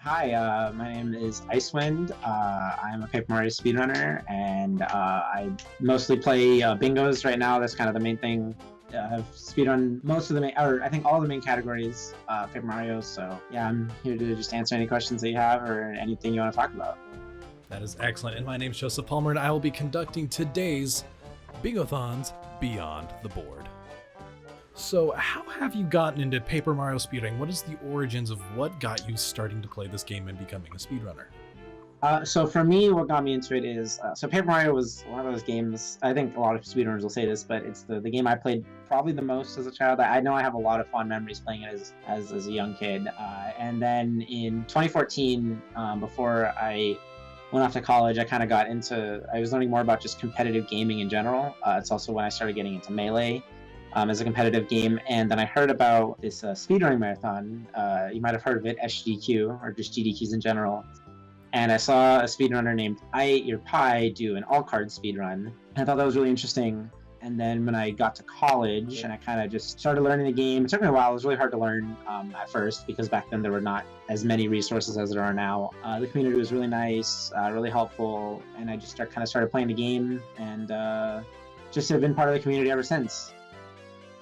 Hi, my name is Iycewynd. I'm a Paper Mario speedrunner, and I mostly play bingos right now. That's kind of the main thing. I've speedrun most of the main, or I think all the main categories, Paper Mario. So yeah, I'm here to just answer any questions that you have or anything you want to talk about. That is excellent. And my name's Joseph Palmer, and I will be conducting today's Bingothons Beyond the Board. So, how have you gotten into Paper Mario speedrunning? What is the origins of what got you starting to play this game and becoming a speedrunner? So for me, what got me into it is so Paper Mario was one of those games. I think a lot of speedrunners will say this, but it's the game I played probably the most as a child. I know I have a lot of fond memories playing it as a young kid. And then in 2014, before I went off to college, I kind of got into. I was learning more about just competitive gaming in general. It's also when I started getting into Melee. As a competitive game, and then I heard about this speedrunning marathon. You might have heard of it, SGDQ, or just GDQs in general. And I saw a speedrunner named Iycewynd do an all-card speedrun. I thought that was really interesting. And then when I got to college and I kind of just started learning the game, it took me a while. It was really hard to learn at first because back then there were not as many resources as there are now. The community was really nice, really helpful, and I just started playing the game and just have been part of the community ever since.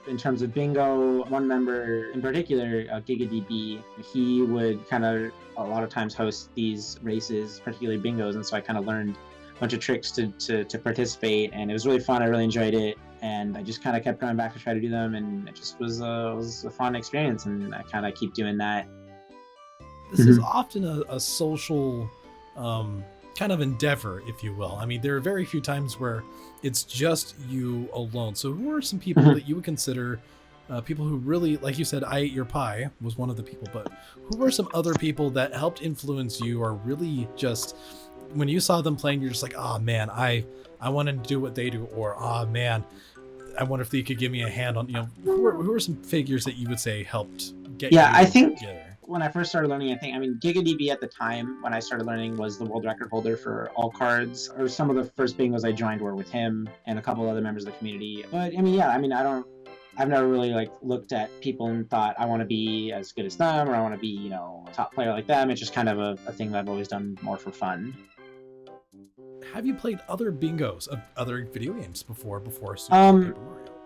In terms of bingo, one member in particular, GigaDB, he would kind of a lot of times host these races, particularly bingos, and so I kind of learned a bunch of tricks to participate, and it was really fun. I really enjoyed it, and I just kind of kept going back to try to do them, and it just was a fun experience, and I kind of keep doing that. This is often a social kind of endeavor, if you will. I mean, there are very few times where it's just you alone. So who are some people that you would consider people who really, like you said, I Ate Your Pie was one of the people, but who are some other people that helped influence you or really just, when you saw them playing, you're just like, oh man, I want to do what they do, or oh man, I wonder if they could give me a hand on, who are some figures that you would say helped get you I think together? When I first started learning, GigaDB at the time when I started learning was the world record holder for all cards. Or some of the first bingos I joined were with him and a couple other members of the community. But I've never really looked at people and thought I want to be as good as them or I want to be, a top player like them. It's just kind of a thing that I've always done more for fun. Have you played other bingos of other video games before Super Paper Mario?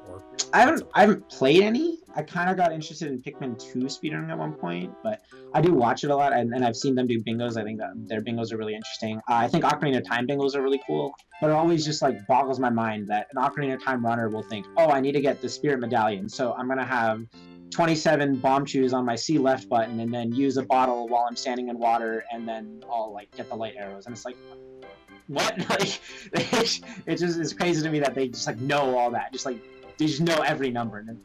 Or I haven't played any. I kind of got interested in Pikmin 2 speedrunning at one point, but I do watch it a lot, and I've seen them do bingos. I think that their bingos are really interesting. I think Ocarina of Time bingos are really cool, but it always just boggles my mind that an Ocarina of Time runner will think, oh, I need to get the Spirit Medallion, so I'm going to have 27 bomb chews on my C left button and then use a bottle while I'm standing in water, and then I'll get the light arrows. And it's like, what? It's crazy to me that they just know all that. They just know every number, and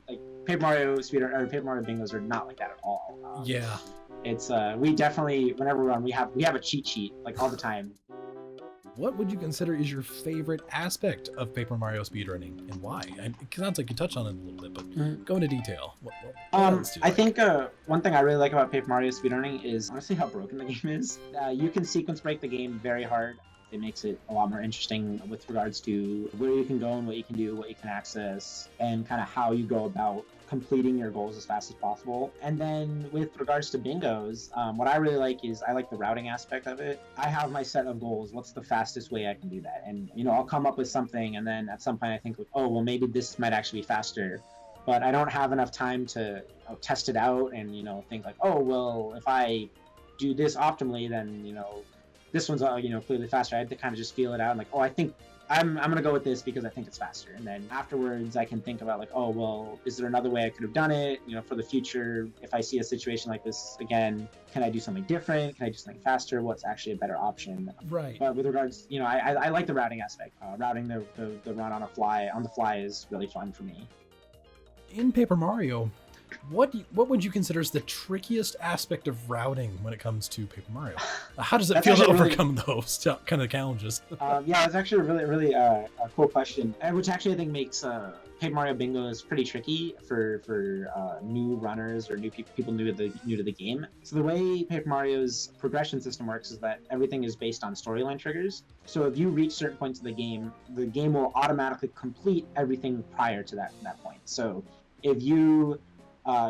Paper Mario speedrun or Paper Mario bingos are not like that at all. Yeah, it's we definitely, whenever we run, we have a cheat sheet all the time. What would you consider is your favorite aspect of Paper Mario speedrunning, and why? It sounds like you touched on it a little bit, but go into detail. What else do you I think one thing I really like about Paper Mario speedrunning is honestly how broken the game is. You can sequence break the game very hard. It makes it a lot more interesting with regards to where you can go and what you can do, what you can access, and kind of how you go about completing your goals as fast as possible. And then with regards to bingos, what I really like is I like the routing aspect of it. I have my set of goals. What's the fastest way I can do that? And, I'll come up with something, and then at some point I think, oh, well, maybe this might actually be faster. But I don't have enough time to test it out and, think oh, well, if I do this optimally, then, this one's clearly faster. I had to kind of just feel it out. And I think I'm gonna go with this because I think it's faster. And then afterwards, I can think about oh, well, is there another way I could have done it? For the future, if I see a situation like this again, can I do something different? Can I do something faster? What's actually a better option? Right. But with regards, I like the routing aspect. Routing the run on the fly is really fun for me. In Paper Mario, what would you consider is the trickiest aspect of routing when it comes to Paper Mario? How does it feel to overcome those kind of challenges? It's actually a really a cool question, which actually I think makes Paper Mario bingos pretty tricky for new runners or new people new to the game. So the way Paper Mario's progression system works is that everything is based on storyline triggers. So if you reach certain points of the game will automatically complete everything prior to that point. So if you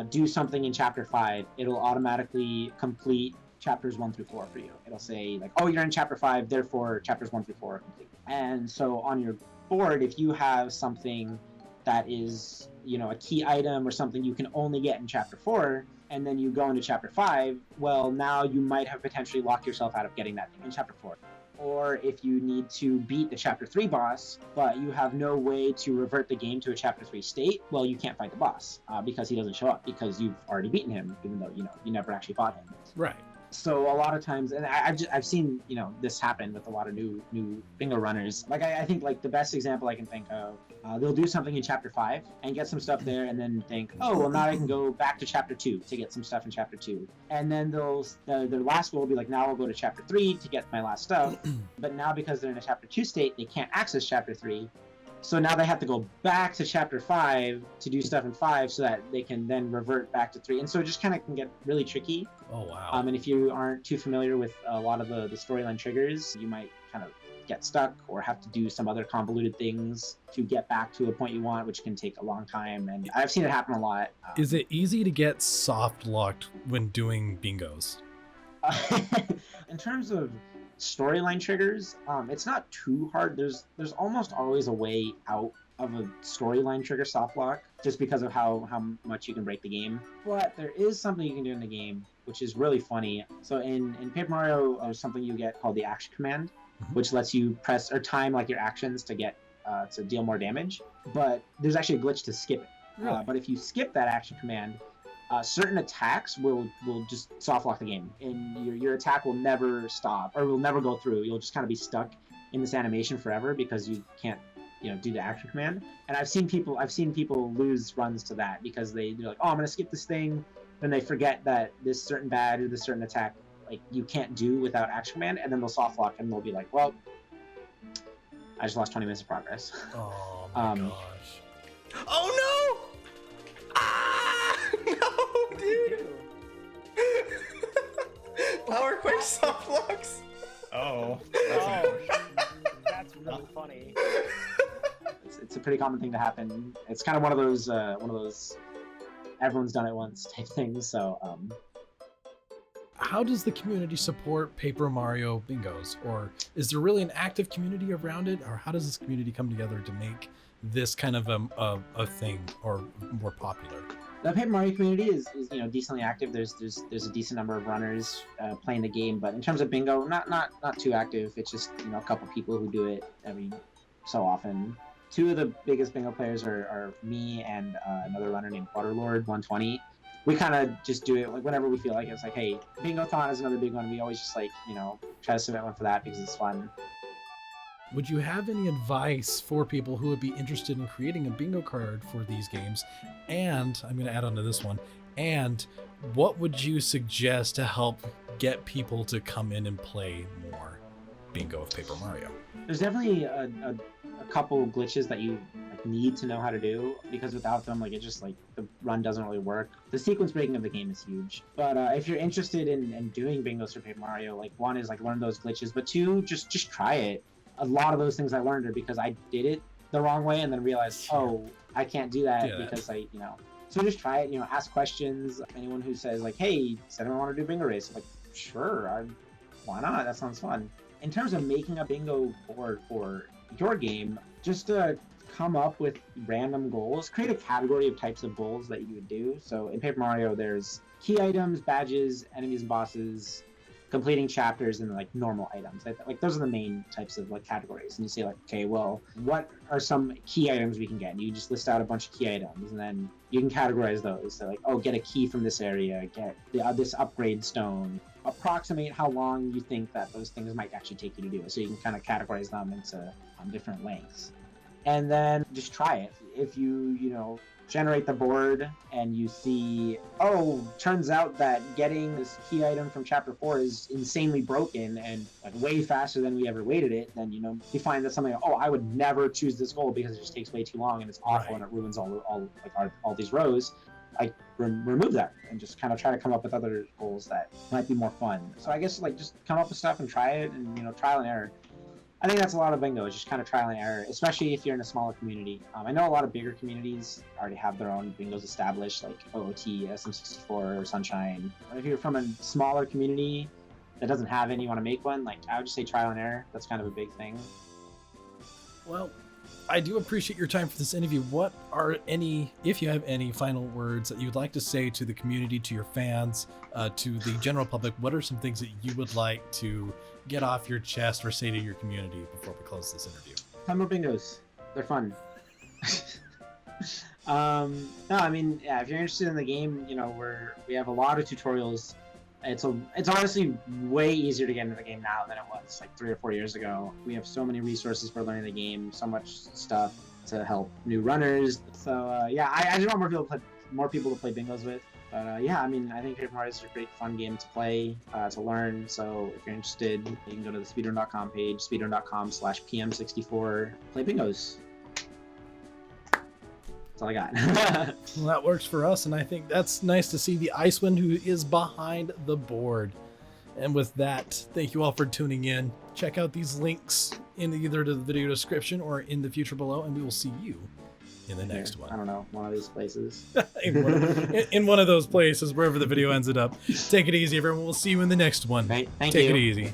do something in chapter 5, it'll automatically complete chapters 1 through 4 for you. It'll say like, oh, you're in chapter 5, therefore chapters 1 through 4 are complete. And so on your board, if you have something that is, you know, a key item or something you can only get in chapter 4, and then you go into chapter 5, well, now you might have potentially locked yourself out of getting that thing in chapter 4. Or if you need to beat the chapter 3 boss, but you have no way to revert the game to a chapter 3 state, well, you can't fight the boss because he doesn't show up, because you've already beaten him, even though, you know, you never actually fought him. Right. So a lot of times, and I've seen, you know, this happen with a lot of new bingo runners. Like I think like the best example I can think of, they'll do something in chapter 5 and get some stuff there, and then think, oh, well, now I can go back to chapter 2 to get some stuff in chapter 2. And then their last goal will be like, now I'll go to chapter 3 to get my last stuff. But now because they're in a chapter 2 state, they can't access chapter 3. So now they have to go back to chapter 5 to do stuff in 5 so that they can then revert back to 3. And so it just kind of can get really tricky. Oh, wow. And if you aren't too familiar with a lot of the storyline triggers, you might kind of get stuck or have to do some other convoluted things to get back to a point you want, which can take a long time. And I've seen it happen a lot. Is it easy to get soft locked when doing bingos? In terms of storyline triggers, it's not too hard. There's almost always a way out of a storyline trigger soft lock, just because of how much you can break the game. But there is something you can do in the game which is really funny. So in Paper Mario, there's something you get called the action command, which lets you press or time like your actions to get to deal more damage. But there's actually a glitch to skip it. Really? But if you skip that action command, certain attacks will just soft lock the game, and your attack will never stop or will never go through. You'll just kind of be stuck in this animation forever because you can't, you know, do the action command. And I've seen people lose runs to that because they're like, oh, I'm gonna skip this thing, then they forget that this certain badge or this certain attack like you can't do without action command, and then they'll soft lock and they'll be like, well, I just lost 20 minutes of progress. Oh my gosh. Oh no! Ah! No, dude! Power quick soft locks! Oh. That's really funny. It's a pretty common thing to happen. It's kind of one of those everyone's done it once type things. So how does the community support Paper Mario bingos? Or is there really an active community around it? Or how does this community come together to make this kind of a thing or more popular? The Paper Mario community is you know, decently active. There's a decent number of runners playing the game, but in terms of bingo, not too active. It's just, you know, a couple people who do it every so often. Two of the biggest bingo players are me and another runner named Waterlord 120. We kind of just do it like whenever we feel like it. It's like, hey, Bingo-thon is another big one. We always just like, you know, try to submit one for that because it's fun. Would you have any advice for people who would be interested in creating a bingo card for these games? And I'm going to add on to this one. And what would you suggest to help get people to come in and play more bingo of Paper Mario? There's definitely a couple glitches that you like, need to know how to do, because without them, like, it just like the run doesn't really work. The sequence breaking of the game is huge. But if you're interested in doing bingos for Paper Mario, like, one is like learn those glitches, but two, just try it. A lot of those things I learned are because I did it the wrong way and then realized, oh, I can't do that because I, you know. So just try it, you know, ask questions. Anyone who says like, hey, does anyone want to do bingo race? I'm like, sure, why not? That sounds fun. In terms of making a bingo board for your game, just come up with random goals. Create a category of types of goals that you would do. So in Paper Mario, there's key items, badges, enemies and bosses, completing chapters, and like normal items. Like those are the main types of like categories. And you say like, okay, well, what are some key items we can get? And you just list out a bunch of key items, and then you can categorize those. So like, oh, get a key from this area, get this upgrade stone. Approximate how long you think that those things might actually take you to do it. So you can kind of categorize them into different lengths. And then just try it. If you know, generate the board and you see, oh, turns out that getting this key item from chapter 4 is insanely broken and like way faster than we ever waited it, then, you know, you find that something like, oh, I would never choose this goal because it just takes way too long and it's awful and it ruins all these rows. I remove that and just kind of try to come up with other goals that might be more fun. So I guess like just come up with stuff and try it, and, you know, trial and error. I think that's a lot of bingo. It's just kind of trial and error, especially if you're in a smaller community. I know a lot of bigger communities already have their own bingos established, like OOT, SM64, or Sunshine. But if you're from a smaller community that doesn't have any, you want to make one, like I would just say trial and error. That's kind of a big thing. Well, I do appreciate your time for this interview. What are any, if you have any final words that you'd like to say to the community, to your fans, to the general public? What are some things that you would like to get off your chest or say to your community before we close this interview? Play more bingos. They're fun. No, I mean, yeah, if you're interested in the game, you know, we have a lot of tutorials. It's honestly way easier to get into the game now than it was like 3 or 4 years ago. We have so many resources for learning the game, so much stuff to help new runners. So yeah, I just want more people to play bingos with. But yeah, I mean, I think Paper Mario is a great fun game to play, to learn. So if you're interested, you can go to the speedrun.com page, speedrun.com/pm64, play bingos. That's all I got. Well, that works for us, and I think that's nice to see the Iycewynd who is behind the board. And with that, thank you all for tuning in. Check out these links in either the video description or in the future below, and we will see you in the next one. I don't know, one of these places. in one of those places, wherever the video ends it up. Take it easy, everyone. We'll see you in the next one. Thank you. Take it easy.